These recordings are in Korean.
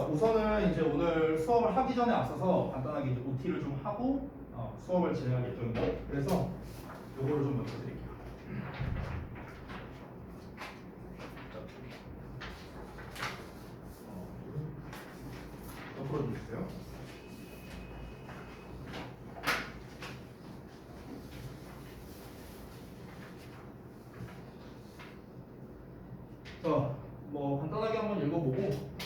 우선은 이제 오늘 수업을 하기 전에 앞서서 간단하게 이제 OT를 좀 하고 수업을 진행할 예정입니다. 그래서 요거를 좀 먼저 드릴게요. 옆으로 좀 주세요. 자, 뭐 간단하게 한번 읽어보고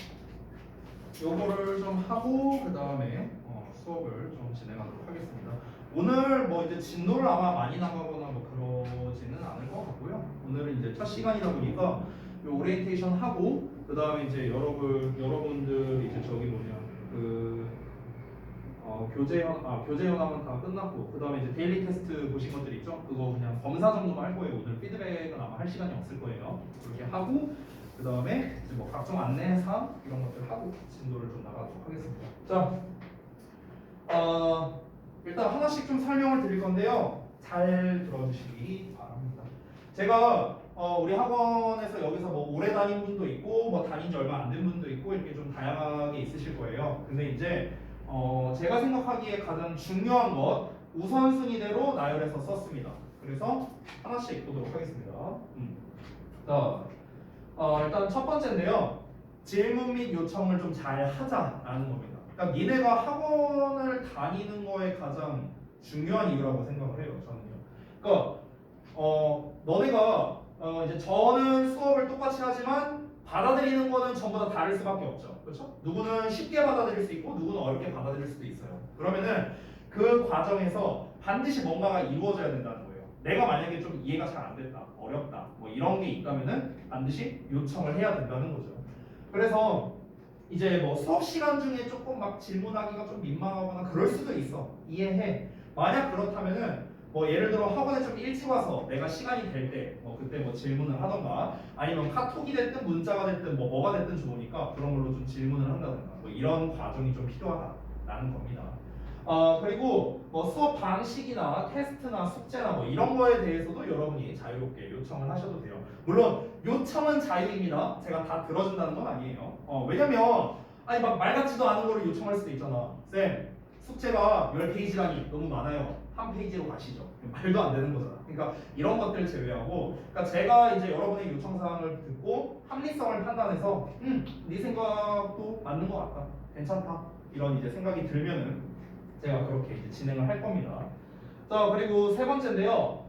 요거를 좀 하고 그 다음에 수업을 좀 진행하도록 하겠습니다. 오늘 뭐 이제 진도를 아마 많이 나가거나 뭐 그러지는 않을 것 같고요. 오늘은 이제 첫 시간이다 보니까 요 오리엔테이션 하고 그 다음에 이제 여러분들 이제 저기 뭐냐 교재 현황은 다 끝났고 그 다음에 이제 데일리 테스트 보신 것들 있죠? 그거 그냥 검사 정도만 할 거예요. 오늘 피드백은 아마 할 시간이 없을 거예요. 그렇게 하고 그 다음에 이제 뭐 각종 안내사항 이런 것들 하고 진도를 좀 나가도록 하겠습니다. 자, 일단 하나씩 좀 설명을 드릴 건데요. 잘 들어주시기 바랍니다. 제가 우리 학원에서 여기서 뭐 오래 다닌 분도 있고 뭐 다닌 지 얼마 안 된 분도 있고 이렇게 좀 다양하게 있으실 거예요. 근데 이제 제가 생각하기에 가장 중요한 것 우선순위대로 나열해서 썼습니다. 그래서 하나씩 보도록 하겠습니다. 자, 일단 첫 번째인데요. 질문 및 요청을 좀 잘 하자라는 겁니다. 그러니까 니네가 학원을 다니는 거에 가장 중요한 이유라고 생각을 해요. 저는요. 그러니까 너네가 이제 저는 수업을 똑같이 하지만 받아들이는 거는 전부 다 다를 수밖에 없죠. 그렇죠? 누구는 쉽게 받아들일 수 있고 누구는 어렵게 받아들일 수도 있어요. 그러면은 그 과정에서 반드시 뭔가가 이루어져야 된다는 거예요. 내가 만약에 좀 이해가 잘 안 됐다, 어렵다, 뭐 이런 게 있다면은 반드시 요청을 해야 된다는 거죠. 그래서 이제 뭐 수업 시간 중에 조금 막 질문하기가 좀 민망하거나 그럴 수도 있어. 이해해. 만약 그렇다면은 뭐 예를 들어 학원에 좀 일찍 와서 내가 시간이 될 때 뭐 그때 뭐 질문을 하던가 아니면 카톡이 됐든 문자가 됐든 뭐가 됐든 좋으니까 그런 걸로 좀 질문을 한다던가 뭐 이런 과정이 좀 필요하다라는 겁니다. 그리고 뭐 수업 방식이나 테스트나 숙제나 뭐 이런 거에 대해서도 여러분이 자유롭게 요청을 하셔도 돼요. 물론 요청은 자유입니다. 제가 다 들어준다는 건 아니에요. 왜냐면 아니 막 말 같지도 않은 거를 요청할 수도 있잖아. 쌤, 숙제가 10페이지라니 너무 많아요. 한 페이지로 가시죠. 말도 안 되는 거잖아. 그러니까 이런 것들 제외하고, 그러니까 제가 이제 여러분의 요청 사항을 듣고 합리성을 판단해서, 네 생각도 맞는 것 같다, 괜찮다 이런 이제 생각이 들면은 제가 그렇게 이제 진행을 할 겁니다. 자, 그리고 세 번째인데요.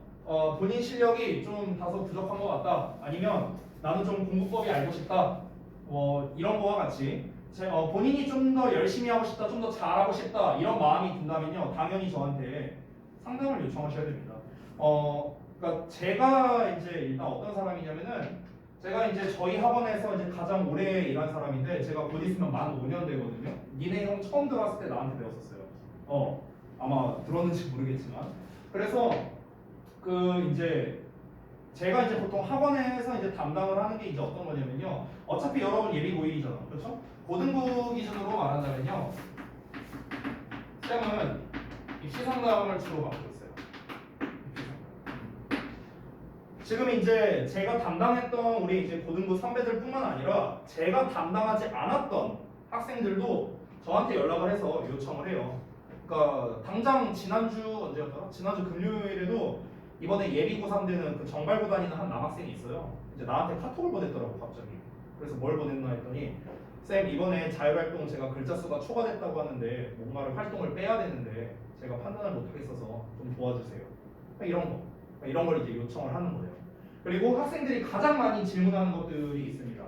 본인 실력이 좀 다소 부족한 것 같다. 아니면 나는 좀 공부법이 알고 싶다. 이런 거와 같이. 본인이 좀 더 열심히 하고 싶다, 좀 더 잘하고 싶다 이런 마음이 든다면요, 당연히 저한테 상담을 요청하셔야 됩니다. 그러니까 제가 이제 일단 어떤 사람이냐면은 제가 이제 저희 학원에서 이제 가장 오래 일한 사람인데 제가 곧 있으면 만 5년 되거든요. 니네 형 처음 들어왔을 때 나한테 배웠었어요. 아마 들었는지 모르겠지만 그래서 그 이제 제가 이제 보통 학원에서 이제 담당을 하는 게 이제 어떤 거냐면요. 어차피 여러분 예비 고일이잖아, 그렇죠? 고등부 기준으로 말한다면요. 쌤은 입시 상담을 주로 맡고 있어요. 지금 이제 제가 담당했던 우리 이제 고등부 선배들뿐만 아니라 제가 담당하지 않았던 학생들도 저한테 연락을 해서 요청을 해요. 그러니까 당장 지난주 언제였더라? 지난주 금요일에도 이번에 예비 고3 되는 그 정발고 다니는 한 남학생이 있어요. 이제 나한테 카톡을 보냈더라고 갑자기. 그래서 뭘 보냈나 했더니 쌤 이번에 자율활동 제가 글자 수가 초과됐다고 하는데 뭔가를 활동을 빼야 되는데 제가 판단을 못하겠어서 좀 도와주세요. 이런 걸 이제 요청을 하는 거예요. 그리고 학생들이 가장 많이 질문하는 것들이 있습니다.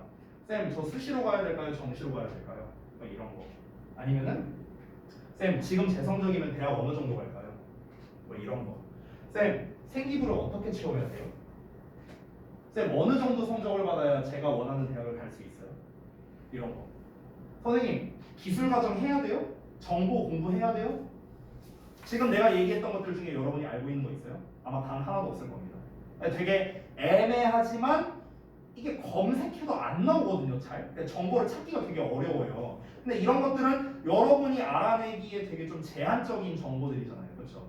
쌤 저 수시로 가야 될까요? 정시로 가야 될까요? 이런 거. 아니면은 쌤 지금 제 성적이면 대학 어느 정도 갈까요? 이런 거. 쌤 생기부를 어떻게 채워야 돼요? 쌤 어느 정도 성적을 받아야 제가 원하는 대학을 갈 수 있어요? 이런 거. 선생님 기술 과정 해야 돼요? 정보 공부해야 돼요? 지금 내가 얘기했던 것들 중에 여러분이 알고 있는 거 있어요? 아마 단 하나도 없을 겁니다. 되게 애매하지만 이게 검색해도 안 나오거든요. 잘 정보를 찾기가 되게 어려워요. 근데 이런 것들은 여러분이 알아내기에 되게 좀 제한적인 정보들이잖아요, 그렇죠?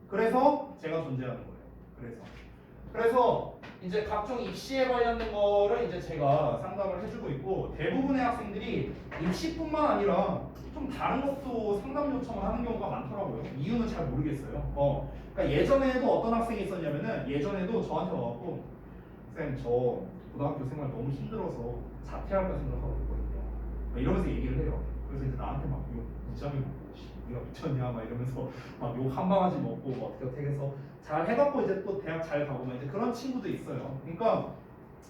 그래서 제가 존재하는 거예요. 그래서 그래서 이제 각종 입시에 관련된 거를 이제 제가 상담을 해주고 있고 대부분의 학생들이 입시뿐만 아니라 좀 다른 것도 상담 요청을 하는 경우가 많더라고요. 이유는 잘 모르겠어요. 그러니까 예전에도 어떤 학생이 있었냐면은 예전에도 저한테 와갖고 쌤 저 고등학교 생활 너무 힘들어서 자퇴할까 생각하고 있거든요. 막 이러면서 얘기를 해요. 그래서 이제 나한테 막 욕 무지하게 먹고 네가 미쳤냐 막 이러면서 막 욕 한 바가지 먹고 뭐 어떻게 해서 잘 해갖고 이제 또 대학 잘 가고 막 이제 그런 친구도 있어요. 그러니까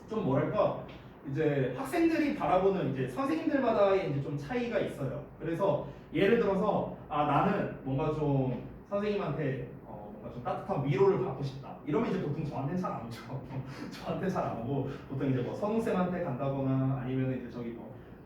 좀 뭐랄까 이제 학생들이 바라보는 이제 선생님들마다의 이제 좀 차이가 있어요. 그래서 예를 들어서 나는 뭔가 좀 선생님한테 뭔가 좀 따뜻한 위로를 받고 싶다. 이러면 이제 보통 저한테 잘 안 오죠. 저한테 잘 안 오고 보통 이제 뭐 선우 쌤한테 간다거나 아니면 이제 저기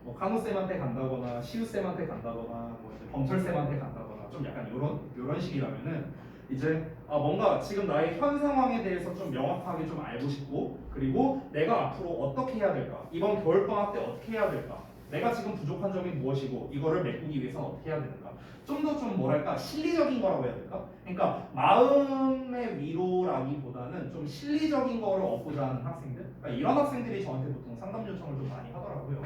뭐 간호 쌤한테 간다거나 시우 쌤한테 간다거나 뭐 이제 범철 쌤한테 간다거나 좀 약간 요런 식이라면은 이제 뭔가 지금 나의 현 상황에 대해서 좀 명확하게 좀 알고 싶고 그리고 내가 앞으로 어떻게 해야 될까 이번 겨울방학 때 어떻게 해야 될까 내가 지금 부족한 점이 무엇이고 이거를 메꾸기 위해서는 어떻게 해야 되는가 좀 더 좀 뭐랄까 실리적인 거라고 해야 될까 그러니까 마음의 위로라기보다는 좀 실리적인 거를 얻고자 하는 학생들 그러니까 이런 학생들이 저한테 보통 상담 요청을 좀 많이 하더라고요.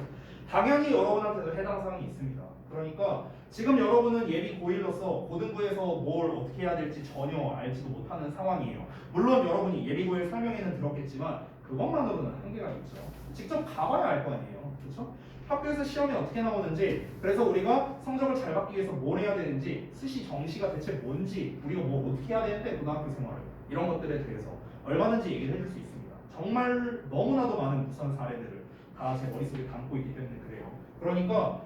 당연히 여러분한테도 해당 사항이 있습니다. 그러니까 지금 여러분은 예비 고1로서 고등부에서 뭘 어떻게 해야 될지 전혀 알지도 못하는 상황이에요. 물론 여러분이 예비 고1 설명회는 들었겠지만 그것만으로는 한계가 있죠. 직접 가봐야 알 거 아니에요. 그렇죠? 학교에서 시험이 어떻게 나오는지 그래서 우리가 성적을 잘 받기 위해서 뭘 해야 되는지 수시 정시가 대체 뭔지 우리가 뭐 어떻게 해야 되는데 고등학교 생활을 이런 것들에 대해서 얼마든지 얘기를 해줄 수 있습니다. 정말 너무나도 많은 부산 사례들을 다 제 머릿속에 담고 있기 때문에 그래요. 그러니까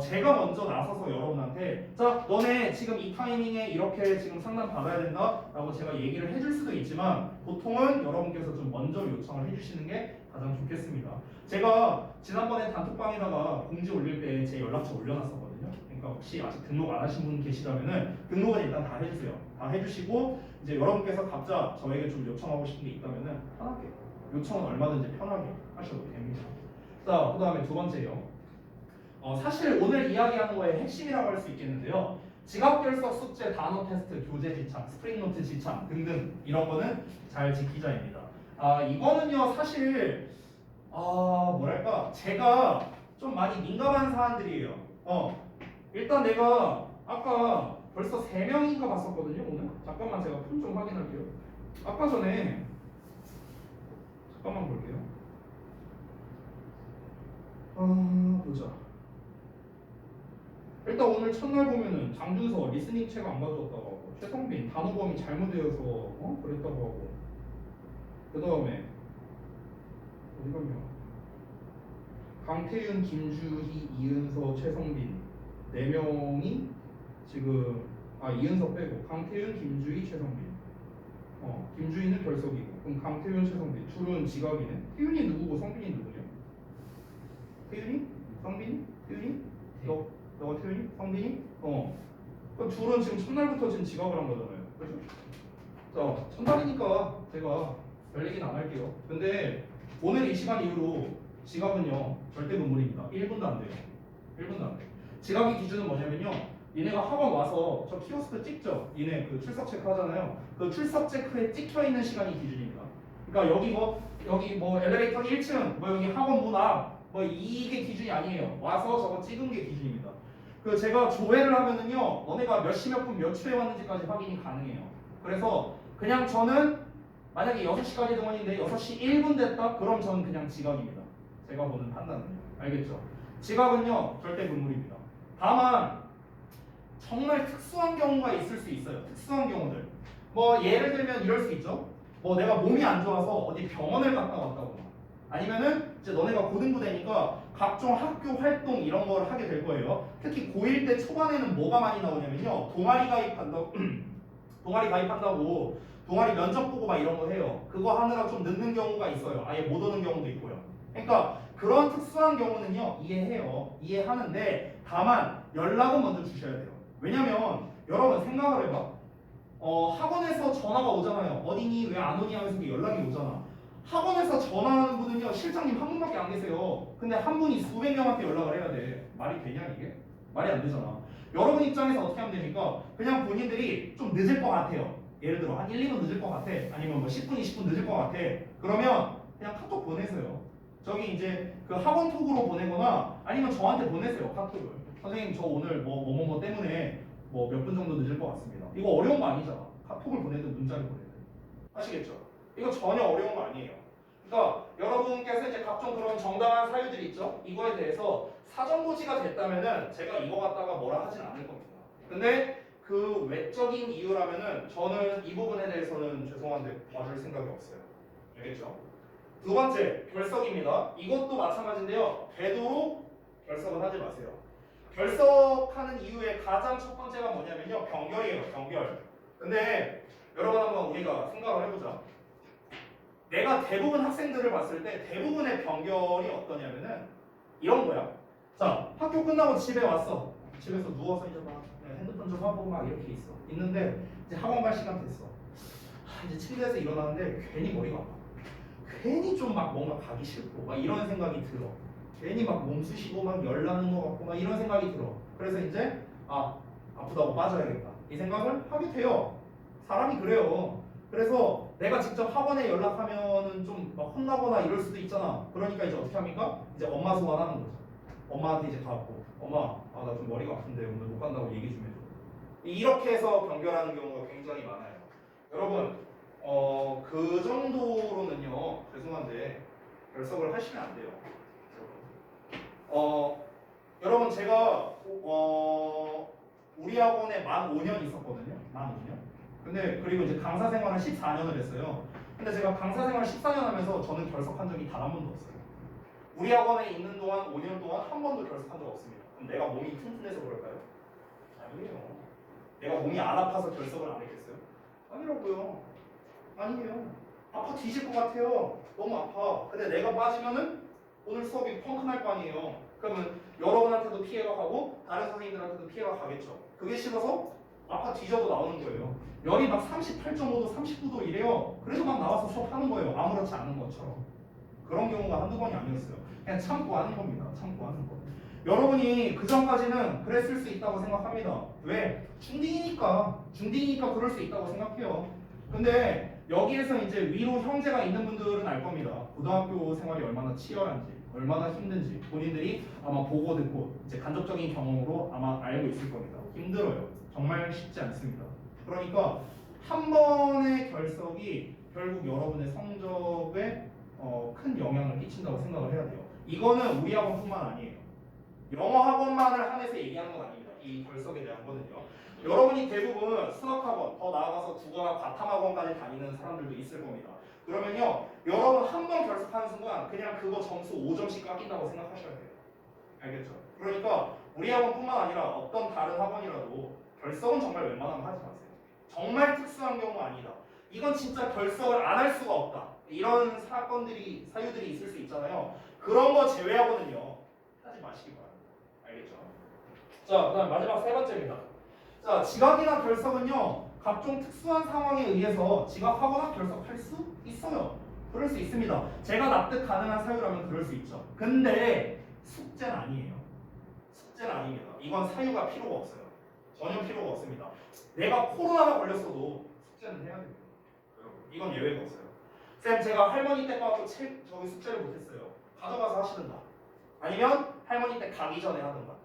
제가 먼저 나서서 여러분한테 자 너네 지금 이 타이밍에 이렇게 지금 상담 받아야 된다 라고 제가 얘기를 해줄 수도 있지만 보통은 여러분께서 좀 먼저 요청을 해주시는 게 가장 좋겠습니다. 제가 지난번에 단톡방에다가 공지 올릴 때 제 연락처 올려놨었거든요. 그러니까 혹시 아직 등록 안 하신 분 계시다면은 등록은 일단 다 해주세요. 다 해주시고 이제 여러분께서 각자 저에게 좀 요청하고 싶은 게 있다면은 편하게 요청은 얼마든지 편하게 하셔도 됩니다. 자, 그 다음에 두 번째요. 사실 오늘 이야기하는 거의 핵심이라고 할 수 있겠는데요. 지각결석 숙제, 단어 테스트, 교재 지창, 스프링노트 지창 등등 이런 거는 잘 지키자입니다. 이거는요 사실 뭐랄까 제가 좀 많이 민감한 사안들이에요. 일단 내가 아까 벌써 3명인가 봤었거든요 오늘. 잠깐만 제가 폰 좀 확인할게요. 아까 전에 잠깐만 볼게요. 보자. 일단 오늘 첫날 보면은 장준서 리스닝 책 안 가져왔다고 하고 최성빈 단어 범위 잘못되어서 그랬다고 하고 그 다음에 어디 갔냐 강태윤, 김주희, 이은서, 최성빈 4명이 지금 이은서 빼고 강태윤, 김주희, 최성빈 김주희는 결석이고 그럼 강태윤, 최성빈 둘은 지각이네. 태윤이 누구고 성빈이 누구냐? 태윤이? 성빈이? 태윤이? 너가 태윤이? 성빈이? 그럼 둘은 지금 첫날부터 지금 지각을 한 거잖아요. 그렇죠? 자, 첫날이니까 제가 별 얘기는 안 할게요. 근데 오늘 이 시간 이후로 지각은요 절대 금물입니다. 1분도 안 돼요. 1분도 안 돼요. 지각의 기준은 뭐냐면요. 니네가 학원 와서 저 키오스크 찍죠. 니네 그 출석 체크 하잖아요. 그 출석 체크에 찍혀 있는 시간이 기준입니다. 그러니까 여기 뭐 엘리베이터 1층, 뭐 여기 학원 문 앞, 뭐 이게 기준이 아니에요. 와서 저거 찍은 게 기준입니다. 그 제가 조회를 하면은요, 너네가 몇 시 몇 분 몇 초에 왔는지까지 확인이 가능해요. 그래서 그냥 저는 만약에 6시까지 등원인데 6시 1분 됐다? 그럼 저는 그냥 지각입니다. 제가 보는 판단은요. 알겠죠? 지각은요 절대 금물입니다. 다만 정말 특수한 경우가 있을 수 있어요. 특수한 경우들. 뭐 예를 들면 이럴 수 있죠. 뭐 내가 몸이 안 좋아서 어디 병원을 갔다 왔다거나 아니면은 이제 너네가 고등부대니까 각종 학교 활동 이런 걸 하게 될 거예요. 특히 고1 때 초반에는 뭐가 많이 나오냐면요. 동아리 가입한다고 동아리 면접 보고 막 이런 거 해요. 그거 하느라 좀 늦는 경우가 있어요. 아예 못 오는 경우도 있고요. 그러니까 그런 특수한 경우는요 이해해요. 이해하는데 다만 연락은 먼저 주셔야 돼요. 왜냐면 여러분 생각을 해봐. 학원에서 전화가 오잖아요. 어디니 왜 안 오니 하면서 연락이 오잖아. 학원에서 전화하는 분은요 실장님 한 분밖에 안 계세요. 근데 한 분이 수백 명한테 연락을 해야 돼. 말이 되냐 이게? 말이 안 되잖아. 여러분 입장에서 어떻게 하면 됩니까? 그냥 본인들이 좀 늦을 것 같아요. 예를 들어 한 1, 2분 늦을 것 같아. 아니면 뭐 10분, 20분 늦을 것 같아. 그러면 그냥 카톡 보내세요. 저기 이제 그 학원톡으로 보내거나 아니면 저한테 보내세요. 카톡을. 선생님 저 오늘 뭐 때문에 뭐 몇 분 정도 늦을 것 같습니다. 이거 어려운 거 아니잖아. 카톡을 보내든 문자를 보내든. 아시겠죠? 이거 전혀 어려운 거 아니에요. 그러니까 여러분께서 이제 각종 그런 정당한 사유들이 있죠. 이거에 대해서 사정고지가 됐다면은 제가 이거 갖다가 뭐라 하진 않을 겁니다. 근데 그 외적인 이유라면은 저는 이 부분에 대해서는 죄송한데 봐줄 생각이 없어요. 알겠죠? 두 번째, 결석입니다. 이것도 마찬가지인데요. 되도록 결석은 하지 마세요. 결석하는 이유의 가장 첫 번째가 뭐냐면요. 병결이에요. 병결. 근데 여러분 한번 우리가 생각을 해보자. 내가 대부분 학생들을 봤을 때 대부분의 병결이 어떠냐면은 이런 거야. 자, 학교 끝나고 집에 왔어. 집에서 누워서 이제 막 핸드폰 좀 하고 막 이렇게 있어. 있는데 이제 학원 갈 시간 됐어. 이제 침대에서 일어나는데 괜히 머리가 아파. 괜히 좀 막 뭔가 가기 싫고 막 이런 생각이 들어. 괜히 막 몸 쑤시고 막 열나는 것 같고 막 이런 생각이 들어. 그래서 이제 아프다고 빠져야겠다. 이 생각을 하게 돼요. 사람이 그래요. 그래서 내가 직접 학원에 연락하면은 좀 막 혼나거나 이럴 수도 있잖아. 그러니까 이제 어떻게 합니까? 이제 엄마 소환하는 거죠. 엄마한테 이제 가고 엄마 나 좀 머리가 아픈데 오늘 못 간다고 얘기 좀 해줘. 이렇게 해서 변결하는 경우가 굉장히 많아요. 여러분 그 정도로는요 죄송한데 결석을 하시면 안 돼요. 여러분 제가 우리 학원에 만 5년 있었거든요. 만 5년. 근데 그리고 이제 강사 생활을 14년을 했어요. 근데 제가 강사 생활 14년 하면서 저는 결석한 적이 단 한 번도 없어요. 우리 학원에 있는 동안 5년 동안 한 번도 결석한 적 없습니다. 그럼 내가 몸이 튼튼해서 그럴까요? 아니에요. 내가 몸이 안 아파서 결석을 안 했겠어요? 아니라고요. 아니에요. 아파 뒤질 것 같아요. 너무 아파. 근데 내가 빠지면은 오늘 수업이 펑크 날 거 아니에요. 그러면 여러분한테도 피해가 가고 다른 선생님들한테도 피해가 가겠죠. 그게 싫어서 아파 뒤져도 나오는 거예요. 열이 막 38.5도, 39도 이래요. 그래서 막 나와서 수업하는 거예요. 아무렇지 않은 것처럼. 그런 경우가 한두 번이 아니었어요. 그냥 참고 하는 겁니다. 참고 하는 거. 여러분이 그 전까지는 그랬을 수 있다고 생각합니다. 왜? 중딩이니까 그럴 수 있다고 생각해요. 근데 여기에서 이제 위로 형제가 있는 분들은 알 겁니다. 고등학교 생활이 얼마나 치열한지, 얼마나 힘든지 본인들이 아마 보고 듣고 이제 간접적인 경험으로 아마 알고 있을 겁니다. 힘들어요. 정말 쉽지 않습니다. 그러니까 한 번의 결석이 결국 여러분의 성적에 큰 영향을 끼친다고 생각을 해야 돼요. 이거는 우리 학원뿐만 아니에요. 영어 학원만을 한해서 얘기하는 건 아닙니다. 이 결석에 대한 거는요. 여러분이 대부분 수학학원, 더 나아가서 국어나 과탐학원까지 다니는 사람들도 있을 겁니다. 그러면요, 여러분 한 번 결석하는 순간 그냥 그거 점수 5점씩 깎인다고 생각하셔야 돼요. 알겠죠? 그러니까 우리 학원뿐만 아니라 어떤 다른 학원이라도 결석은 정말 웬만하면 하지 마세요. 정말 특수한 경우 아니다. 이건 진짜 결석을 안 할 수가 없다. 이런 사유들이 있을 수 있잖아요. 그런 거 제외하고는요, 하지 마시기 바랍니다. 알겠죠? 자, 그다음 마지막 세 번째입니다. 자, 지각이나 결석은요, 각종 특수한 상황에 의해서 지각하거나 결석할 수 있어요. 그럴 수 있습니다. 제가 납득 가능한 사유라면 그럴 수 있죠. 근데 숙제는 아니에요. 숙제는 아닙니다. 이건 사유가 필요가 없어요. 전혀 필요가 없습니다. 내가 코로나가 걸렸어도 숙제는 해야 됩니다. 이건 예외가 없어요. 쌤, 제가 할머니 댁 가서 저기 숙제를 못했어요. 가져가서 하시든가. 아니면 할머니 댁 가기 전에 하든가.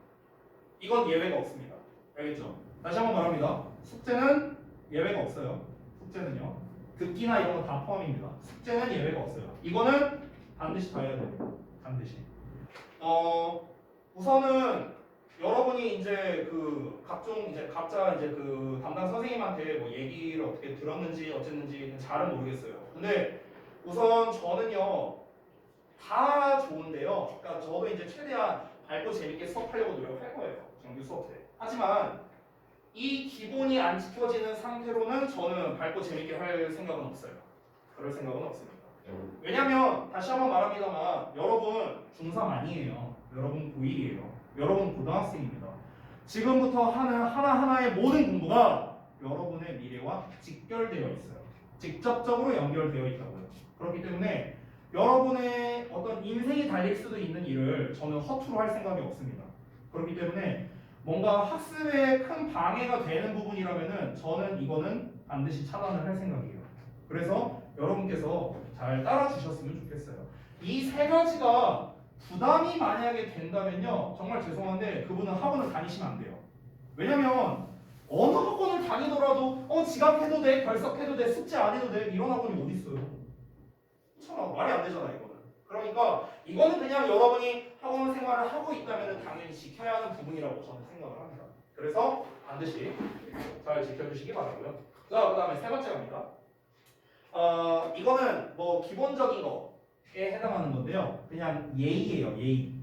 이건 예외가 없습니다. 알겠죠? 다시 한번 말합니다. 숙제는 예외가 없어요. 숙제는요. 듣기나 이런 거 다 포함입니다. 숙제는 예외가 없어요. 이거는 반드시 다 해야 돼요. 반드시. 우선은 여러분이 이제 그 각종 이제 각자 이제 그 담당 선생님한테 뭐 얘기를 어떻게 들었는지 어쨌는지 잘은 모르겠어요. 근데 우선 저는요 다 좋은데요. 그러니까 저도 이제 최대한 밝고 재밌게 수업하려고 노력할 거예요. 정규 수업 때. 하지만 이 기본이 안 지켜지는 상태로는 저는 밝고 재밌게 할 생각은 없어요. 그럴 생각은 없습니다. 왜냐면 다시 한번 말합니다만 여러분 중3 아니에요. 여러분 고1이에요. 여러분 고등학생입니다. 지금부터 하는 하나하나의 모든 공부가 여러분의 미래와 직결되어 있어요. 직접적으로 연결되어 있다고요. 그렇기 때문에 여러분의 어떤 인생이 달릴 수도 있는 일을 저는 허투루 할 생각이 없습니다. 그렇기 때문에 뭔가 학습에 큰 방해가 되는 부분이라면은 저는 이거는 반드시 차단을 할 생각이에요. 그래서 여러분께서 잘 따라 주셨으면 좋겠어요. 이 세 가지가 부담이 만약에 된다면요, 정말 죄송한데 그분은 학원을 다니시면 안 돼요. 왜냐면 어느 학원을 다니더라도 지각해도 돼, 결석해도 돼, 숙제 안 해도 돼 이런 학원이 어디 있어요? 참 말이 안 되잖아 이거는. 그러니까 이거는 그냥 여러분이 학원 생활을 하고 있다면 당연히 지켜야 하는 부분이라고 저는 생각을 합니다. 그래서 반드시 잘 지켜주시기 바라고요. 자, 그다음에 세 번째 갑니다. 이거는 뭐 기본적인 거에 해당하는 건데요. 그냥 예의예요, 예의.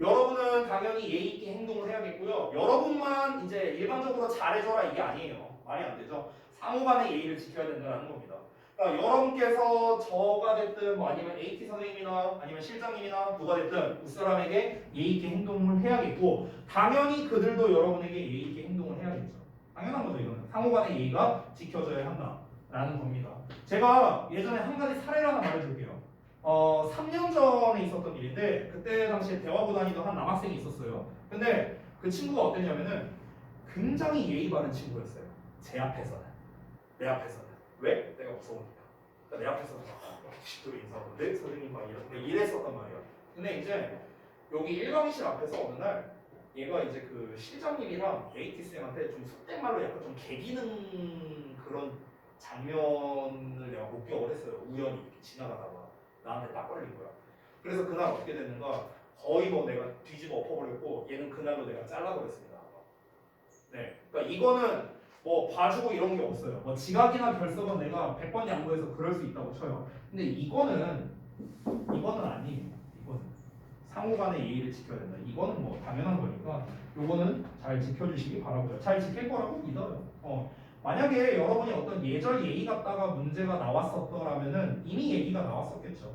여러분은 당연히 예의 있게 행동을 해야겠고요. 여러분만 이제 일반적으로 잘해줘라 이게 아니에요. 말이 안 되죠. 상호간의 예의를 지켜야 된다는 겁니다. 그러니까 여러분께서 저가 됐든 뭐 아니면 AT 선생님이나 아니면 실장님이나 누가 됐든 그 사람에게 예의 있게 행동을 해야겠고 당연히 그들도 여러분에게 예의 있게 행동을 해야겠죠. 당연한 거죠. 이거는 상호간의 예의가 지켜져야 한다라는 겁니다. 제가 예전에 한 가지 사례를 하나 말해줄게요. 3년 전에 있었던 일인데 그때 당시에 대화고 다니던 한 남학생이 있었어요. 근데 그 친구가 어땠냐면은 굉장히 예의 바른 친구였어요. 제 앞에서는. 내 앞에서는. 왜? 내가 무서우니까. 그러니까 내 앞에서는 집도로 인사하고 네 선생님 막 이랬었단 말이야. 근데 이제 여기 일강실 앞에서 어느 날 얘가 이제 그 실장님이랑 AT 쌤한테 좀 속된 말로 약간 좀 개기는 그런 장면을 내가 목격을 했어요. 우연히 이렇게 지나가다가 나한테 딱 걸린 거야. 그래서 그날 어떻게 됐는가? 거의 뭐 내가 뒤집어 엎어버렸고 얘는 그날로 내가 잘라버렸습니다. 네, 그러니까 이거는 뭐 봐주고 이런 게 없어요. 뭐 지각이나 결석은 내가 100번 양보해서 그럴 수 있다고 쳐요. 근데 이거는 아니에요. 이거는 상호간의 예의를 지켜야 된다. 이거는 뭐 당연한 거니까 요거는 잘 지켜주시기 바라고요. 잘 지킬 거라고 믿어요. 만약에 여러분이 어떤 예절 예의 갖다가 문제가 나왔었더라면은 이미 얘기가 나왔었겠죠.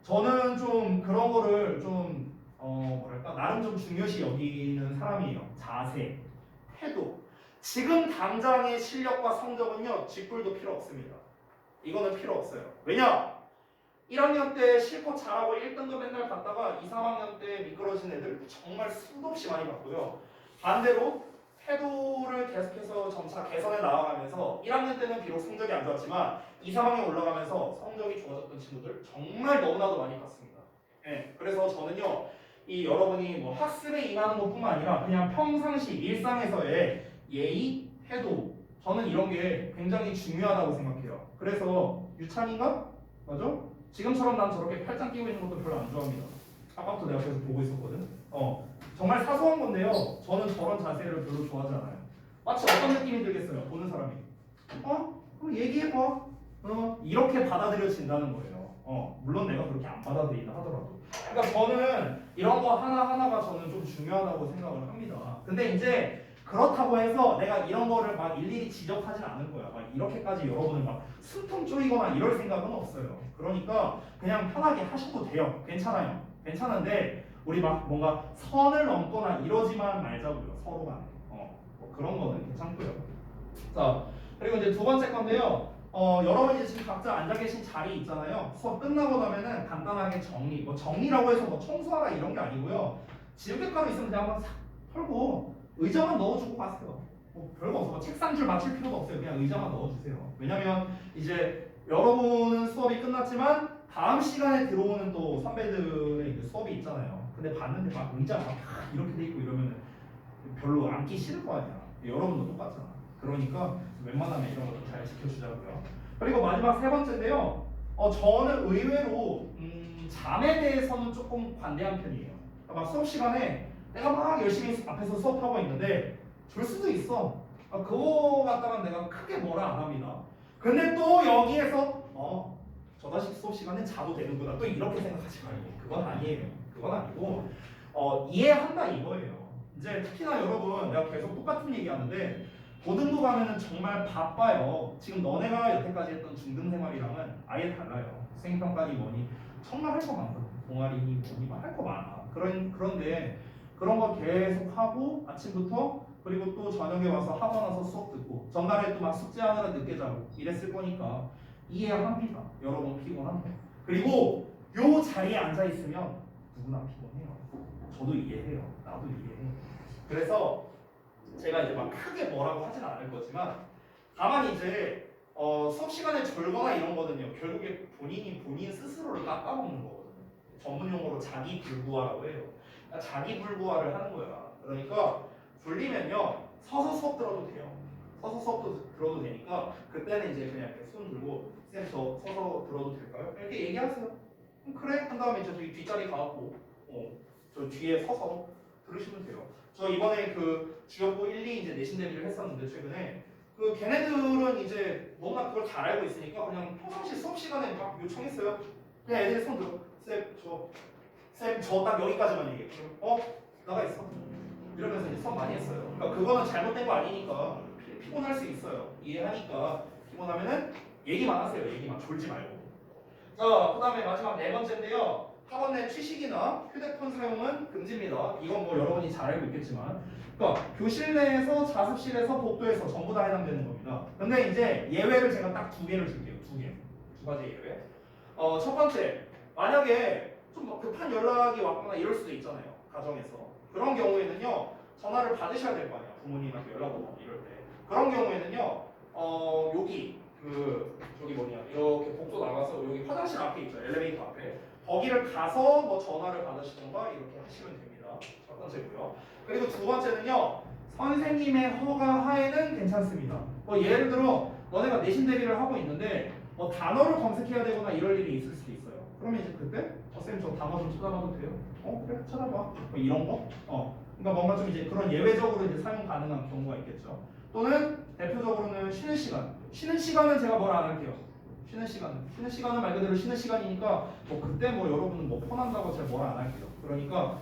저는 좀 그런 거를 좀 뭐랄까 나름 좀 중요시 여기는 사람이에요. 자세, 태도. 지금 당장의 실력과 성적은요 쥐뿔도 필요 없습니다. 이거는 필요 없어요. 왜냐? 1학년 때 실컷 잘하고 1등급 맨날 받다가 2, 3학년 때 미끄러진 애들 정말 수도 없이 많이 봤고요. 반대로 태도를 계속해서 점차 개선해 나아가면서 1학년 때는 비록 성적이 안 좋았지만 2, 3학년 올라가면서 성적이 좋아졌던 친구들 정말 너무나도 많이 봤습니다. 네, 그래서 저는요 이 여러분이 뭐 학습에 임하는 것뿐만 아니라 그냥 평상시 일상에서의 예의, 태도 저는 이런 게 굉장히 중요하다고 생각해요. 그래서 유찬이가 맞아? 지금처럼 난 저렇게 팔짱 끼고 있는 것도 별로 안 좋아합니다. 아까부터 내가 계속 보고 있었거든. 정말 사소한 건데요. 저는 저런 자세를 별로 좋아하지 않아요. 마치 어떤 느낌이 들겠어요? 보는 사람이. 그럼 얘기해봐. 이렇게 받아들여진다는 거예요. 물론 내가 그렇게 안 받아들인다 하더라도. 그러니까 저는 이런 거 하나하나가 저는 좀 중요하다고 생각을 합니다. 근데 이제 그렇다고 해서 내가 이런 거를 막 일일이 지적하진 않을 거야. 막 이렇게까지 여러분을 막 숨통 쪼이거나 이럴 생각은 없어요. 그러니까 그냥 편하게 하셔도 돼요. 괜찮아요. 괜찮은데 우리 막 뭔가 선을 넘거나 이러지만 말자고요. 서로 간에. 뭐 그런 거는 괜찮고요. 자, 그리고 이제 두 번째 건데요. 여러분이 지금 각자 앉아 계신 자리 있잖아요. 수업 끝나고 나면은 간단하게 정리. 뭐 정리라고 해서 뭐 청소하라 이런 게 아니고요. 지우개가루 있으면 그냥 한번 싹 털고 의자만 넣어주고 가세요. 뭐 별거 없어. 뭐 책상줄 맞출 필요도 없어요. 그냥 의자만 넣어주세요. 왜냐면 이제 여러분은 수업이 끝났지만 다음 시간에 들어오는 또 선배들의 이제 수업이 있잖아요. 근데 봤는데 막 의자가 막 이렇게 돼 있고 이러면 별로 앉기 싫을 거 아니야. 여러분도 똑같잖아. 그러니까 웬만하면 이런 것도 잘 지켜주자고요. 그리고 마지막 세 번째인데요. 저는 의외로 잠에 대해서는 조금 관대한 편이에요. 막 수업 시간에 내가 막 열심히 앞에서 수업하고 있는데 줄 수도 있어. 그거 갖다가 내가 크게 뭐라 안 합니다. 근데 또 여기에서 저 자식 수업 시간에 자도 되는구나. 또 이렇게 생각하지 말고. 그건 아니에요. 그건 아니고 이해한다 이거예요. 이제 특히나 여러분 내가 계속 똑같은 얘기하는데 고등부 가면은 정말 바빠요. 지금 너네가 여태까지 했던 중등 생활이랑은 아예 달라요. 수행평가니 뭐니 정말 할 거 많거든. 동아리니 뭐니 할 거 많아. 그런데 그런 거 계속 하고 아침부터 그리고 또 저녁에 와서 학원 와서 수업 듣고 전날에 또 막 숙제하느라 늦게 자고 이랬을 거니까 이해합니다. 여러분 피곤한데. 그리고 요 자리에 앉아 있으면 누구나 피곤해요. 저도 이해해요. 나도 이해해. 그래서 제가 이제 막 크게 뭐라고 하진 않을 거지만 다만 이제 수업 시간에 졸거나 이런 거는요 결국에 본인 스스로를 깎아먹는 거거든요. 전문 용어로 자기 불구화라고 해요. 그러니까 자기 불구화를 하는 거야. 그러니까 졸리면요 서서 수업 들어도 돼요. 서서 수업도 들어도 되니까 그때는 이제 그냥 이렇게 손 들고 쌤 저 서서 들어도 될까요? 이렇게 얘기하세요. 그래 한 다음에 이제 저기 뒷자리 가고 저 뒤에 서서 들으시면 돼요. 저 이번에 그 주역부 1, 2 이제 내신 대비를 했었는데 최근에 그 걔네들은 이제 너무나 그걸 잘 알고 있으니까 그냥 평상시 수업 시간에 막 요청했어요. 그냥 애들이 손 들어. 쌤 저 딱 여기까지만 얘기해. 그럼 나가 있어. 이러면서 이제 수업 많이 했어요. 그러니까 그거는 잘못된 거 아니니까 피곤할 수 있어요. 이해하니까 피곤하면은 얘기만 하세요. 얘기만 졸지 말고. 자, 그다음에 마지막 네 번째인데요. 학원 내 취식이나 휴대폰 사용은 금지입니다. 이건 뭐 여러분이 잘 알고 있겠지만, 그러니까 교실 내에서, 자습실에서, 복도에서 전부 다 해당되는 겁니다. 근데 이제 예외를 제가 딱 두 개를 줄게요. 두 가지 예외. 첫 번째, 만약에 좀뭐 급한 연락이 왔거나 이럴 수도 있잖아요. 가정에서. 그런 경우에는요, 전화를 받으셔야 될 거 아니에요. 부모님한테 연락 오고 이럴 때. 그런 경우에는요, 저기 이렇게 복도 나가서 여기 화장실 앞에 있죠. 엘리베이터 앞에. 거기를 가서 뭐 전화를 받으시던가 이렇게 하시면 됩니다. 첫 번째고요. 그리고 두 번째는요, 선생님의 허가 하에는 괜찮습니다. 뭐 예를 들어, 너네가 내신 대비를 하고 있는데, 뭐 단어를 검색해야 되거나 이럴 일이 있을 수도 있어요. 그러면 이제 그때, 쌤 저 단어 좀 찾아봐도 돼요? 그래, 찾아봐. 뭐 이런 거? 그러니까 뭔가 좀 이제 그런 예외적으로 이제 사용 가능한 경우가 있겠죠. 또는 대표적으로는 쉬는 시간. 쉬는 시간은 제가 뭘 안 할게요. 쉬는 시간은 말 그대로 쉬는 시간이니까 뭐 그때 뭐 여러분은 뭐 폰한다고 제가 뭘 안 할게요. 그러니까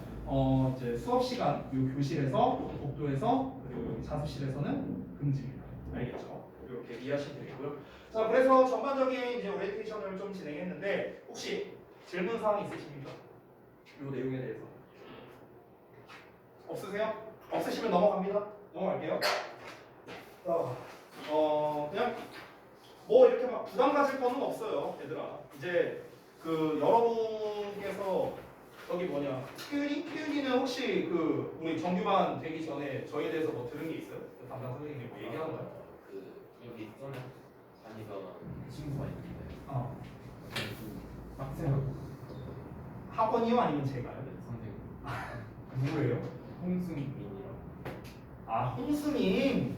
이제 수업 시간 요 교실에서 복도에서 그리고 여기 자습실에서는 금지입니다. 알겠죠? 이렇게 이해하시면 되겠고요. 자, 그래서 전반적인 이제 오리엔테이션을 좀 진행했는데 혹시 질문 사항 있으십니까? 이 내용에 대해서 없으세요? 없으시면 넘어갑니다. 넘어갈게요. 그냥 뭐 이렇게 막 부담 가질 거는 없어요, 얘들아. 이제 그 여러분께서 피윤이는 혹시 그 우리 정규반 되기 전에 저희에 대해서 뭐 들은 게 있어요? 그 담당 선생님이 뭐 얘기하는 거요? 여기 있던 다니던 친구가 있는데 학생 학원이요 아니면 제가요? 선생님 누구예요? 홍승민이랑 홍수민.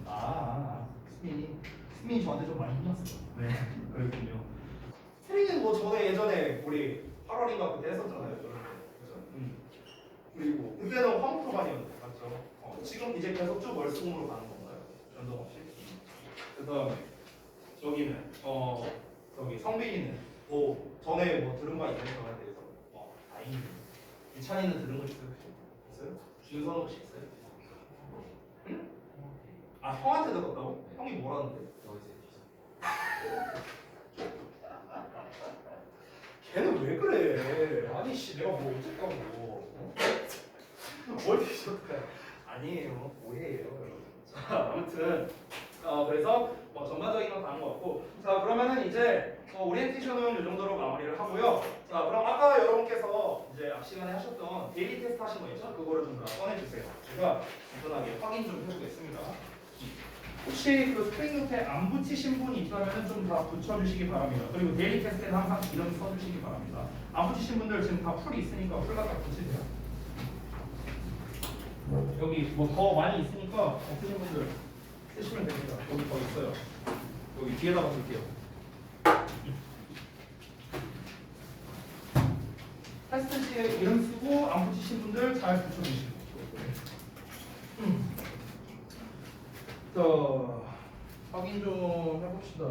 수민이 저한테 좀 많이 혼났어요. 네, 그렇군요. 수민이는 뭐 저번에 예전에 우리 8월인가 그때 했었잖아요. 그죠? 그리고 그때는 화목토반이었는데 맞죠? 지금 이제 계속 쭉 월수금으로 가는 건가요? 변동 없이? 그다음에 저기는 저기 성빈이는 뭐 전에 뭐 들은 바 있는 거에 대해서 다행히 유찬이는 들은 거 있어요? 준선 혹시 있어요? 응? 형한테 들었다고? 형이 뭐라는데? 걔는 왜 그래? 아니 씨 내가 뭐 어쨌다고? 뭘 뒤졌다? 아니에요, 오해예요, 여러분. 자, 아무튼 그래서 뭐 전반적인 건 다른 것 같고, 자 그러면은 이제 오리엔테이션은 이 정도로 마무리를 하고요. 자 그럼 아까 여러분께서 이제 앞 시간에 하셨던 데일리 테스트 하신 거 있죠? 그거를 좀 다 꺼내주세요. 제가 간단하게 확인 좀 해보겠습니다. 혹시 그 스크린 노트에 안 붙이신 분이 있다면 좀 다 붙여주시기 바랍니다. 그리고 데일리 테스트에는 항상 이름 써주시기 바랍니다. 안 붙이신 분들 지금 다 풀이 있으니까 풀 갖다 붙이세요. 여기 뭐 더 많이 있으니까 없으신 분들 쓰시면 됩니다. 여기 더 있어요. 여기 뒤에다가 줄게요. 테스트지에 이름 쓰고 안 붙이신 분들 잘 붙여주시고. 자, 확인 좀 해봅시다.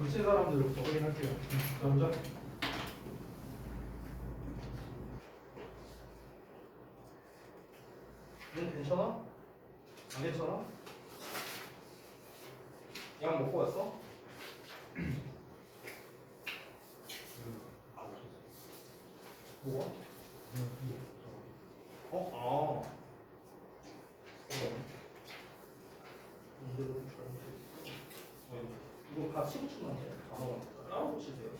붙인 사람들 확인할게요. 자, 보자. 넌 괜찮아? 안 괜찮아? 약 먹고 왔어? 뭐가? 이거 같이 붙이면 안 돼요? 따로 붙이세요.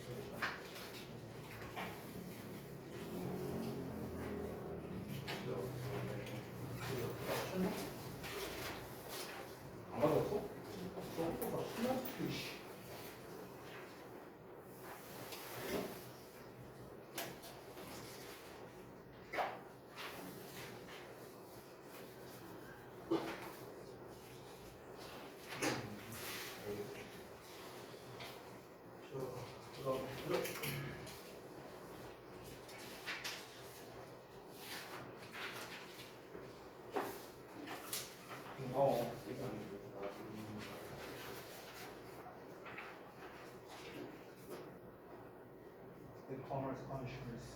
The commerce conscious.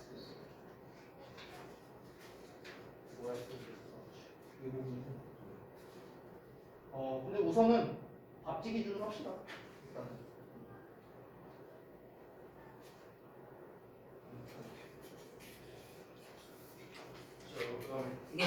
근데 우선은 밥지 기준으로 합시다. 일단은. 그다음에 이거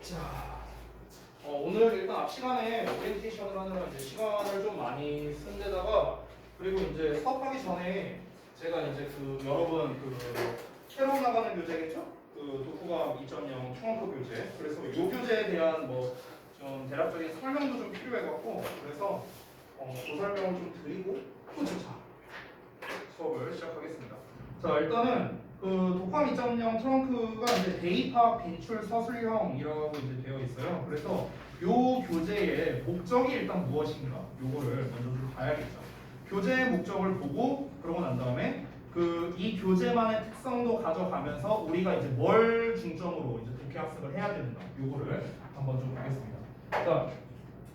자, 오늘 일단 앞 시간에 오리엔테이션을 하느라 이제 시간을 좀 많이 쓴 데다가 그리고 이제 수업하기 전에 제가 이제 그 여러분 그 새로 나가는 교재겠죠? 그 독후감 2.0 총합도 교재. 그래서 이 교재에 대한 뭐 좀 대략적인 설명도 좀 필요해갖고 그래서 그 설명을 좀 드리고 자 수업을 시작하겠습니다. 자 일단은 그 독감 2.0 트렁크가 이제 대입학 빈출 서술형이라고 이제 되어 있어요. 그래서 요 교재의 목적이 일단 무엇인가 요거를 먼저 좀 봐야겠죠. 교재의 목적을 보고 그러고 난 다음에 그 이 교재만의 특성도 가져가면서 우리가 이제 뭘 중점으로 이제 독해 학습을 해야 되는가 요거를 한번 좀 보겠습니다. 자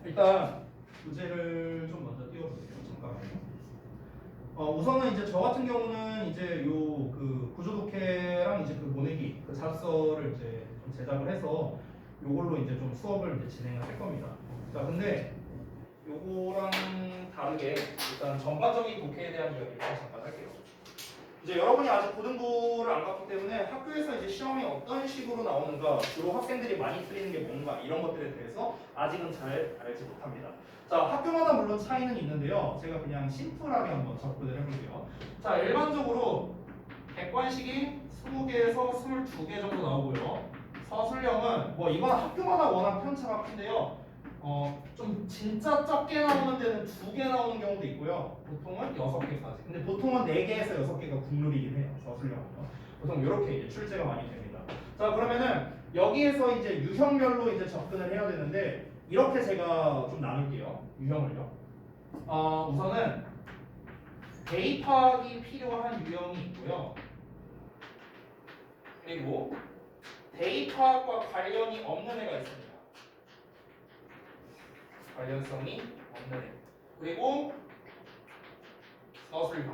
일단 교재를 좀 먼저 띄워볼게요. 잠깐만요. 우선은 이제 저 같은 경우는 이제 요 그 구조독해랑 이제 그 모내기 그 잡서를 이제 좀 제작을 해서 요걸로 이제 좀 수업을 이제 진행을 할 겁니다. 자 근데 요거랑 다르게 일단 전반적인 독해에 대한 이야기를 잠깐 할게요. 이제 여러분이 아직 고등부를 안 갔기 때문에 학교에서 이제 시험이 어떤 식으로 나오는가 주로 학생들이 많이 틀리는 게 뭔가 이런 것들에 대해서 아직은 잘 알지 못합니다. 자 학교마다 물론 차이는 있는데요. 제가 그냥 심플하게 한번 접근을 해볼게요. 자 일반적으로 객관식이 20개에서 22개 정도 나오고요. 서술형은 뭐 이건 학교마다 워낙 편차가 큰데요. 좀 진짜 적게 나오는 데는 2개 나오는 경우도 있고요. 보통은 6개까지. 근데 보통은 4개에서 6개가 국룰이긴 해요. 서술형은요. 보통 이렇게 이제 출제가 많이 됩니다. 자 그러면은 여기에서 이제 유형별로 이제 접근을 해야 되는데 이렇게 제가 좀 나눌게요. 유형을요. 우선은 대입학이 필요한 유형이 있고요. 그리고 대입학과 관련이 없는 애가 있습니다. 관련성이 없는 애. 그리고 서술형.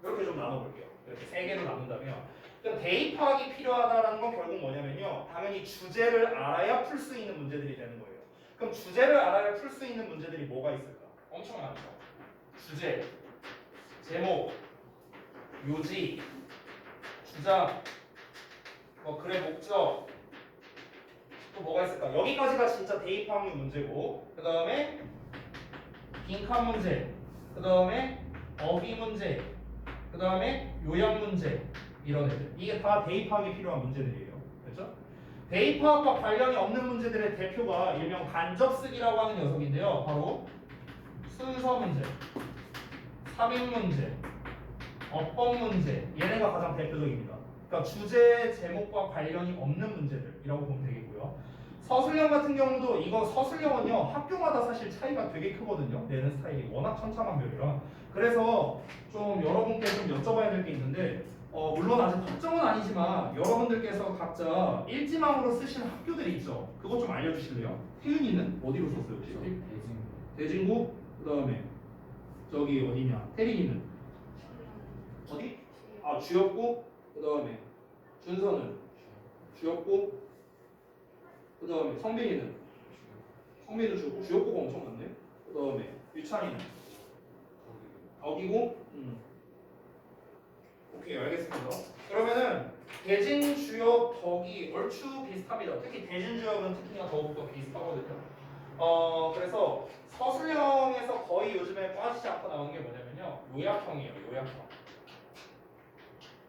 이렇게 좀 나눠볼게요. 이렇게 3개로 나눈다면 그러니까 대입학이 필요하다는 건 결국 뭐냐면요. 당연히 주제를 알아야 풀 수 있는 문제들이 되는 거예요. 그럼 주제를 알아야 풀 수 있는 문제들이 뭐가 있을까? 엄청 많죠. 주제, 제목, 요지, 주장, 뭐 글의 목적, 또 뭐가 있을까? 여기까지가 진짜 대입학류 문제고 그 다음에 빈칸 문제, 그 다음에 어휘 문제, 그 다음에 요약 문제 이런 애들 이게 다 대입학이 필요한 문제들이에요. 그렇죠? 대입학과 관련이 없는 문제들의 대표가 일명 간접쓰기라고 하는 녀석인데요. 바로 순서 문제, 삽입 문제, 어법 문제 얘네가 가장 대표적입니다. 그러니까 주제 제목과 관련이 없는 문제들이라고 보면 되겠고요. 서술형 같은 경우도 이거 서술형은요 학교마다 사실 차이가 되게 크거든요. 내는 스타일이 워낙 천차만별이라 그래서 좀 여러분께 좀 여쭤봐야 될 게 있는데 물론 아직 확정은 아니지만 여러분들께서 각자 일지망으로 쓰시는 학교들이 있죠. 그것 좀 알려주실래요? 태윤이는 어디로 썼어요 혹시? 대진구 그 다음에 저기 어디냐? 태린이는 어디? 주였고 그 다음에 준서는 주였고 그 다음에 성빈이는 주였고가 엄청 많네. 유찬이는 덕이고 오케이 알겠습니다. 그러면은 대진주역 덕이 얼추 비슷합니다. 특히 대진주역은 특히나 더욱더 비슷하거든요. 그래서 서술형에서 거의 요즘에 빠지지 않고 나오는 게 뭐냐면요, 요약형이에요.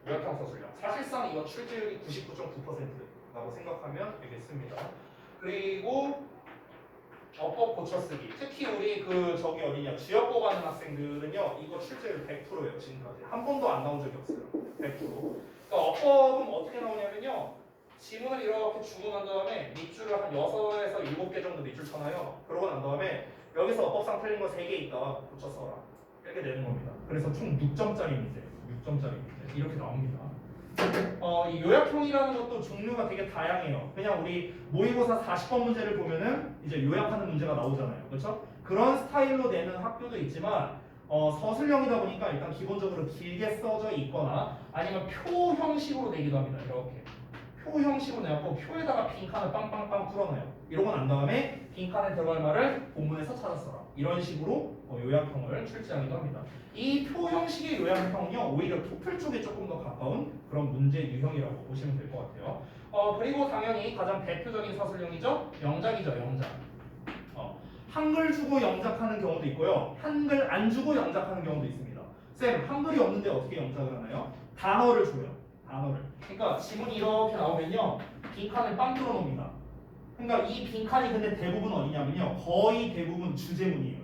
요약형 서술형. 사실상 이건 출제율이 99.9%라고 생각하면 되겠습니다. 그리고 어법 고쳐쓰기. 특히 우리 저기 어디냐, 지역고 가는 학생들은요, 이거 출제율 100%예요. 지금까지 한 번도 안 나온 적이 없어요. 100%. 그러니까 어법은 어떻게 나오냐면요, 지문을 이렇게 주고 난 다음에 밑줄을 한 6에서 7개 정도 밑줄 쳐놔요. 그러고 난 다음에 여기서 어법상 틀린 거 3개 있다 고쳐 써라, 이렇게 되는 겁니다. 그래서 총 6점짜리 문제, 6점짜리 문제 이렇게 나옵니다. 이 요약형이라는 것도 종류가 되게 다양해요. 그냥 우리 모의고사 40번 문제를 보면은 이제 요약하는 문제가 나오잖아요. 그렇죠? 그런 스타일로 내는 학교도 있지만 서술형이다 보니까 일단 기본적으로 길게 써져 있거나 아니면 표 형식으로 내기도 합니다. 이렇게 표 형식으로 내고 표에다가 빈칸을 빵빵빵 풀어놔요. 이러고 난 다음에 빈칸에 들어갈 말을 본문에서 찾아 써라. 이런 식으로 요약형을 출제하기도 합니다. 이 표 형식의 요약형은요, 오히려 토플 쪽에 조금 더 가까운 그런 문제 유형이라고 보시면 될 것 같아요. 그리고 당연히 가장 대표적인 서술형이죠, 영작이죠, 영작. 한글 주고 영작하는 경우도 있고요, 한글 안 주고 영작하는 경우도 있습니다. 쌤, 한글이 없는데 어떻게 영작을 하나요? 단어를 줘요. 단어를. 그러니까 지문이 이렇게 나오면요, 빈칸을 빵 뚫어 놓습니다. 그러니까 이 빈칸이 근데 대부분 어디냐면요, 거의 대부분 주제문이에요.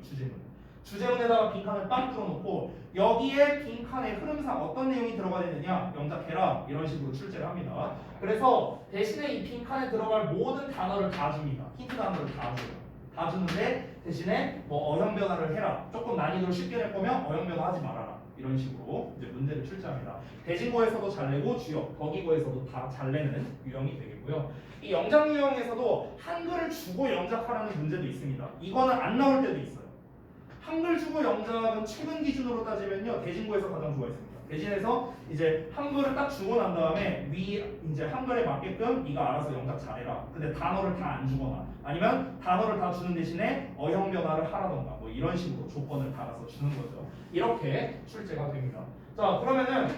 주제문에다가 빈칸을 빵 뚫어 놓고 여기에 빈칸의 흐름상 어떤 내용이 들어가야 되느냐, 영작해라, 이런 식으로 출제를 합니다. 그래서 대신에 이 빈칸에 들어갈 모든 단어를 다 줍니다. 힌트 단어를 다 줘요. 다 주는데 대신에 뭐 어형 변화를 해라, 조금 난이도를 쉽게 낼 거면 어형 변화하지 말아라, 이런 식으로 이제 문제를 출제합니다. 대진고에서도 잘 내고 주역, 거기고에서도 다 잘 내는 유형이 되겠고요. 이 영작 유형에서도 한글을 주고 영작하라는 문제도 있습니다. 이거는 안 나올 때도 있어요. 한글 주고 영작은 최근 기준으로 따지면요, 대진고에서 가장 좋아했습니다. 대신해서 이제 한글을 딱 주고 난 다음에 이제 한글에 맞게끔 네가 알아서 영작 잘해라. 근데 단어를 다 안 주거나 아니면 단어를 다 주는 대신에 어형 변화를 하라던가 뭐 이런 식으로 조건을 달아서 주는 거죠. 이렇게 출제가 됩니다. 자, 그러면은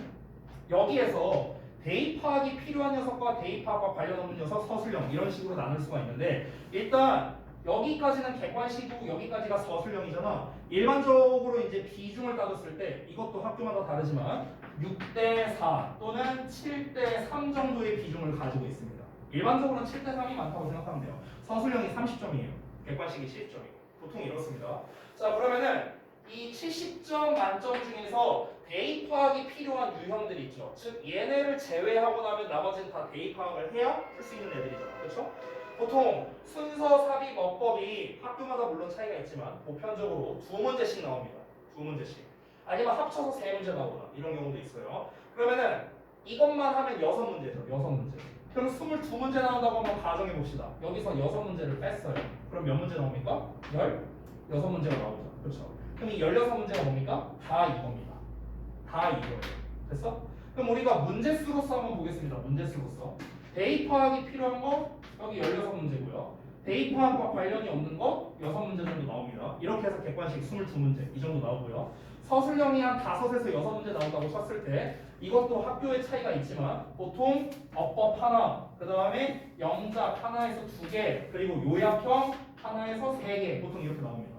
여기에서 대입하기 필요한 녀석과 대입하기와 관련 없는 녀석, 서술형 이런 식으로 나눌 수가 있는데, 일단 여기까지는 객관식이고 여기까지가 서술형이잖아. 일반적으로 이제 비중을 따졌을 때 이것도 학교마다 다르지만 6대4 또는 7대3 정도의 비중을 가지고 있습니다. 일반적으로는 7대3이 많다고 생각하면 돼요. 서술형이 30점이에요. 객관식이 10점이고 보통 이렇습니다. 자, 그러면은 이 70점 만점 중에서 대입화학이 필요한 유형들 있죠. 즉 얘네를 제외하고 나면 나머지는 다 대입화학을 해야 풀 수 있는 애들이잖아. 그렇죠? 보통 순서, 삽입, 어법이 학교마다 물론 차이가 있지만 보편적으로 2문제씩 나옵니다. 2문제씩. 아니면 합쳐서 3문제 나오거나 이런 경우도 있어요. 그러면은 이것만 하면 6문제죠. 6문제. 그럼 22문제 나온다고 한번 가정해 봅시다. 여기서 6문제를 뺐어요. 그럼 몇 문제 나옵니까? 16문제가 나오죠. 그렇죠? 그럼 이 16문제가 뭡니까? 다 이겁니다. 다 이거예요. 됐어? 그럼 우리가 문제수로서 한번 보겠습니다. 문제수로서. 대입화학이 필요한 거 여기 16문제고요. 대입화학과 관련이 없는 거 6문제 정도 나옵니다. 이렇게 해서 객관식 22문제 이 정도 나오고요. 서술형이 한 5에서 6문제 나온다고 쳤을 때 이것도 학교의 차이가 있지만 보통 어법 하나, 그 다음에 영작 하나에서 2개, 그리고 요약형 하나에서 3개 보통 이렇게 나옵니다.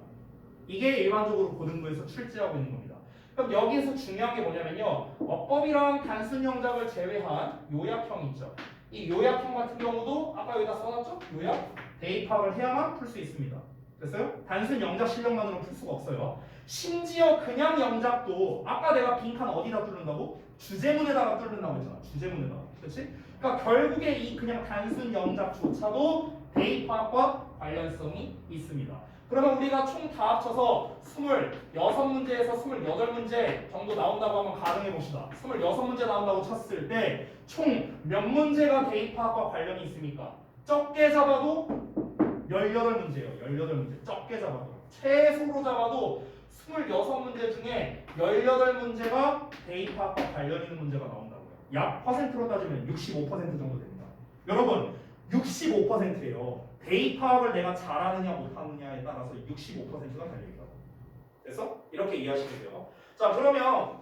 이게 일반적으로 고등부에서 출제하고 있는 겁니다. 그럼 여기에서 중요한 게 뭐냐면요, 어법이랑 단순 영작을 제외한 요약형 있죠. 이 요약형 같은 경우도 아까 여기다 써놨죠? 요약, 대입학을 해야만 풀 수 있습니다. 됐어요? 단순 영작 실력만으로 풀 수가 없어요. 심지어 그냥 영작도 아까 내가 빈칸 어디다 뚫는다고? 주제문에다가 뚫는다고 했잖아. 주제문에다가. 그렇지? 그러니까 결국에 이 그냥 단순 영작조차도 대입학과 관련성이 있습니다. 그러면 우리가 총 다 합쳐서 26문제에서 28문제 정도 나온다고 한번 가정해 봅시다. 26문제 나온다고 쳤을 때 총 몇 문제가 대입학과 관련이 있습니까? 적게 잡아도 18문제예요. 18문제. 적게 잡아도. 최소로 잡아도 26문제 중에 18문제가 대입학과 관련 있는 문제가 나온다고요. 약 퍼센트로 따지면 65% 정도 됩니다. 여러분, 65%예요. 대입학을 내가 잘하느냐 못하느냐에 따라서 65%가 달려있다고. 됐어? 이렇게 이해하시면 돼요. 자, 그러면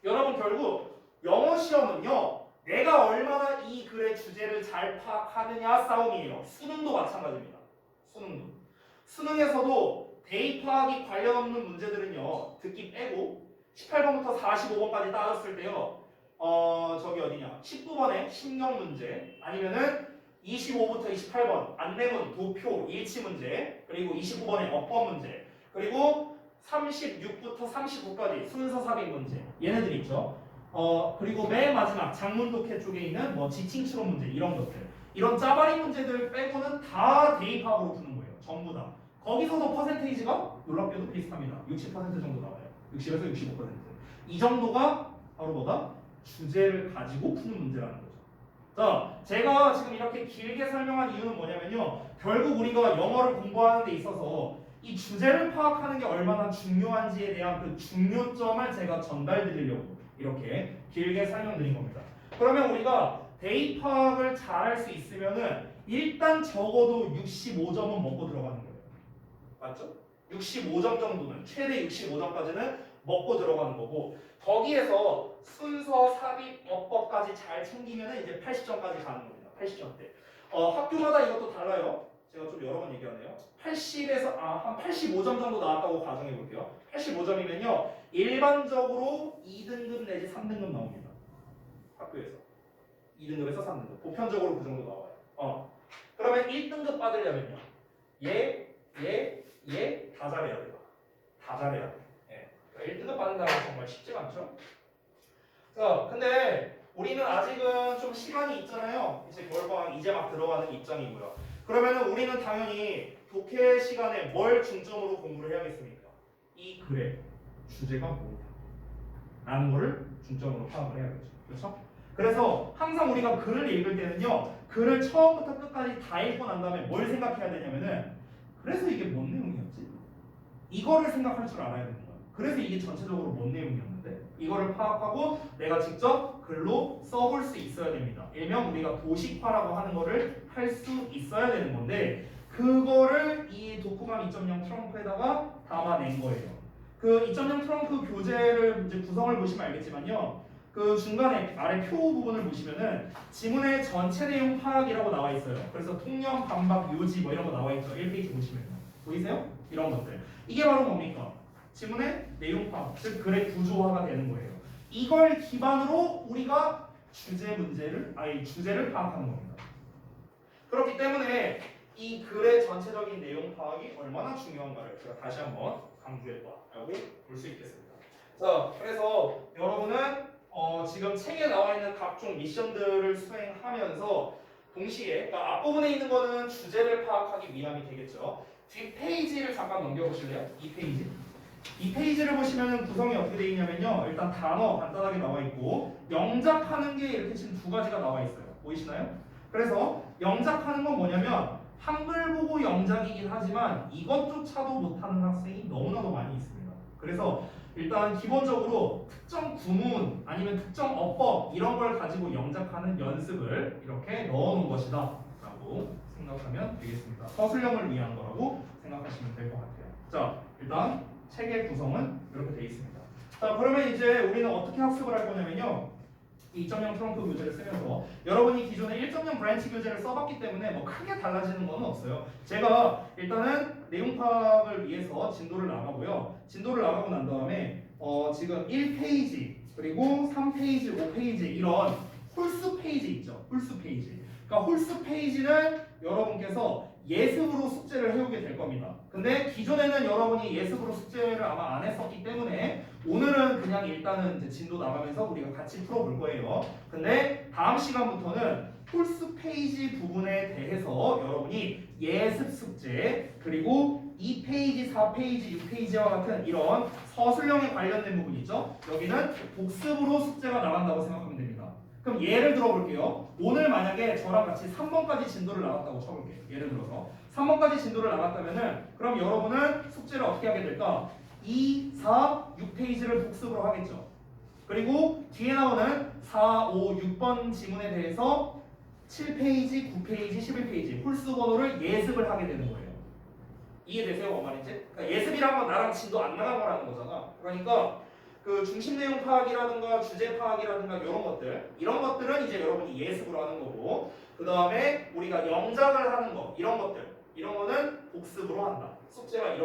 여러분 결국 영어 시험은요. 내가 얼마나 이 글의 주제를 잘 파악하느냐 싸움이에요. 수능도 마찬가지입니다. 수능에서도 대입 파악이 관련 없는 문제들은요. 듣기 빼고 18번부터 45번까지 따졌을 때요. 저기 어디냐? 19번에 신경 문제 아니면은 25부터 28번 안내문, 도표, 일치 문제 그리고 29번에 어법 문제 그리고 36부터 39까지 순서 삽입 문제 얘네들 있죠. 그리고 맨 마지막 장문 독해 쪽에 있는 뭐 지칭 추론 문제 이런 것들 이런 짜바리 문제들 빼고는 다 대입학으로 푸는 거예요. 전부 다. 거기서도 퍼센테이지가 놀랍게도 비슷합니다. 60% 정도 나와요. 60에서 65%. 이 정도가 바로 뭐다? 주제를 가지고 푸는 문제라는 거죠. 자, 제가 지금 이렇게 길게 설명한 이유는 뭐냐면요. 결국 우리가 영어를 공부하는 데 있어서 이 주제를 파악하는 게 얼마나 중요한지에 대한 그 중요점을 제가 전달드리려고 이렇게 길게 설명드린 겁니다. 그러면 우리가 대입 파악을 잘할 수 있으면은 일단 적어도 65점은 먹고 들어가는 거예요. 맞죠? 65점 정도는 최대 65점까지는 먹고 들어가는 거고 거기에서 순서, 삽입, 어법까지 잘 챙기면은 이제 80점까지 가는 겁니다. 80점대. 학교마다 이것도 달라요. 제가 좀 여러 번 얘기하네요. 80에서 한 85점 정도 나왔다고 가정해 볼게요. 85점이면요. 일반적으로 2등급 내지 3등급 나옵니다. 학교에서. 2등급에서 3등급. 보편적으로 그 정도 나와요. 그러면 1등급 받으려면요. 얘 다 잘해야 돼요. 다 잘해야 돼. 예. 1등급 받는다는 건 정말 쉽지가 않죠. 자, 근데 우리는 아직은 좀 시간이 있잖아요. 이제 겨울방학 이제 막 들어가는 입장이고요. 그러면은 우리는 당연히 독해 시간에 뭘 중점으로 공부를 해야겠습니까? 이 글의 주제가 뭐냐 라는 거를 중점으로 파악을 해야겠죠. 그렇죠? 그래서 항상 우리가 글을 읽을 때는요. 글을 처음부터 끝까지 다 읽고 난 다음에 뭘 생각해야 되냐면은 그래서 이게 뭔 내용이었지? 이거를 생각할 줄 알아야 되는 거예요. 그래서 이게 전체적으로 뭔 내용이었는데 이거를 파악하고 내가 직접 글로 써볼 수 있어야 됩니다. 일명 우리가 도식화라고 하는 거를 할 수 있어야 되는 건데 그거를 이 독후감 2.0 트렁크에다가 담아낸 거예요. 그 2.0 트렁크 교재를 이제 구성을 보시면 알겠지만요. 그 중간에 아래 표 부분을 보시면은 지문의 전체 내용 파악이라고 나와 있어요. 그래서 통념, 반박, 요지 뭐 이런 거 나와 있죠. 1페이지 보시면 보이세요? 이런 것들. 이게 바로 뭡니까? 지문의 내용 파악, 즉 글의 구조화가 되는 거예요. 이걸 기반으로 우리가 주제를 파악하는 겁니다. 그렇기 때문에 이 글의 전체적인 내용 파악이 얼마나 중요한가를 제가 다시 한번 강조했다라고 볼 수 있겠습니다. 자, 그래서 여러분은 지금 책에 나와 있는 각종 미션들을 수행하면서 동시에 그러니까 앞부분에 있는 거는 주제를 파악하기 위함이 되겠죠. 뒷페이지를 잠깐 넘겨보실래요? 이 페이지를 보시면 구성이 어떻게 되어 있냐면요. 일단 단어 간단하게 나와 있고 영작하는 게 이렇게 지금 두 가지가 나와 있어요. 보이시나요? 그래서 영작하는 건 뭐냐면 한글 보고 영작이긴 하지만 이것조차도 못하는 학생이 너무나도 많이 있습니다. 그래서 일단 기본적으로 특정 구문 아니면 특정 어법 이런 걸 가지고 영작하는 연습을 이렇게 넣어놓은 것이다 라고 생각하면 되겠습니다. 서술형을 위한 거라고 생각하시면 될 것 같아요. 자, 일단 책의 구성은 이렇게 되어 있습니다. 자, 그러면 이제 우리는 어떻게 학습을 할 거냐면요. 2.0 트렁크 교재를 쓰면서 여러분이 기존에 1.0 브랜치 교재를 써봤기 때문에 뭐 크게 달라지는 건 없어요. 제가 일단은 내용 파악을 위해서 진도를 나가고요. 진도를 나가고 난 다음에 지금 1페이지 그리고 3페이지, 5페이지 이런 홀수 페이지 있죠. 홀수 페이지. 그러니까 홀수 페이지는 여러분께서 예습으로 숙제를 해오게 될 겁니다. 근데 기존에는 여러분이 예습으로 숙제를 아마 안 했었기 때문에 오늘은 그냥 일단은 이제 진도 나가면서 우리가 같이 풀어볼 거예요. 근데 다음 시간부터는 홀수 페이지 부분에 대해서 여러분이 예습 숙제 그리고 2페이지, 4페이지, 6페이지와 같은 이런 서술형에 관련된 부분 있죠? 여기는 복습으로 숙제가 나간다고 생각하면 됩니다. 그럼 예를 들어볼게요. 오늘 만약에 저랑 같이 3번까지 진도를 나갔다고 쳐볼게요. 예를 들어서 3번까지 진도를 나갔다면은 그럼 여러분은 숙제를 어떻게 하게 될까? 2, 4, 6페이지를 복습으로 하겠죠. 그리고 뒤에 나오는 4, 5, 6번 지문에 대해서 7페이지, 9페이지, 11페이지 홀수 번호를 예습을 하게 되는 거예요. 이해되세요? 뭔 말인지? 그러니까 예습이란 건 나랑 진도 안 나간 거라는 거잖아. 그러니까 그 중심 내용 파악이라든가 주제 파악이라든가 이런 것들, 이런 것들은 이제 여러분이 예습으로 하는 거고, 그 다음에 우리가 영작을 하는 거, 이런 것들, 이런 거는 복습으로 한다. 숙제가 이렇게